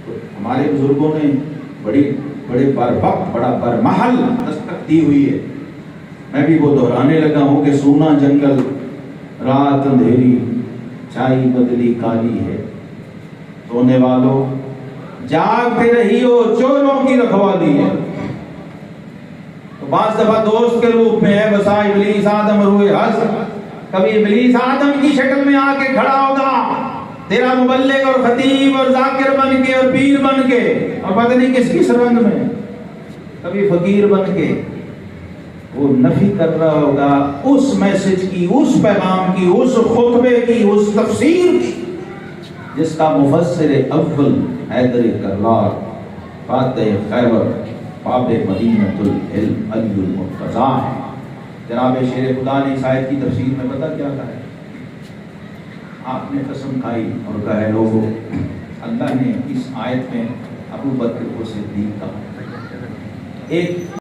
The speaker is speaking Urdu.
تو ہمارے بزرگوں نے بڑے بربق بڑا برمحل دستک دی ہوئی ہے. میں بھی وہ دہرانے لگا ہوں کہ سونا جنگل رات اندھیری چائی بدلی کالی ہے، سونے والوں جاگتے رہی ہو چوروں کی رکھوالی ہے. تو بعض دفعہ دوست کے روپ میں ہے بسا ابلیس آدم روئے حس، کبھی ابلیس آدم کی شکل میں آ کے کھڑا ہوگا تیرا مبلغ اور خطیب اور ذاکر بن کے اور پیر بن کے اور پتہ نہیں کس رنگ میں، کبھی فقیر بن کے وہ نفی کر رہا ہوگا اس میسج کی، اس پیغام کی، اس خطبے کی، اس تفسیر کی جس کا مفسر اول حیدر کرار فاتح خیبر باب مدینۃ العلم علی المرتضیٰ ہے. جناب شیر خدا نے اس آیت کی تفسیر میں پتہ کیا کہا ہے؟ آپ نے قسم کھائی اور کہا ہے لوگوں اللہ نے اس آیت میں ابو بکر کو صدیق کہا. ایک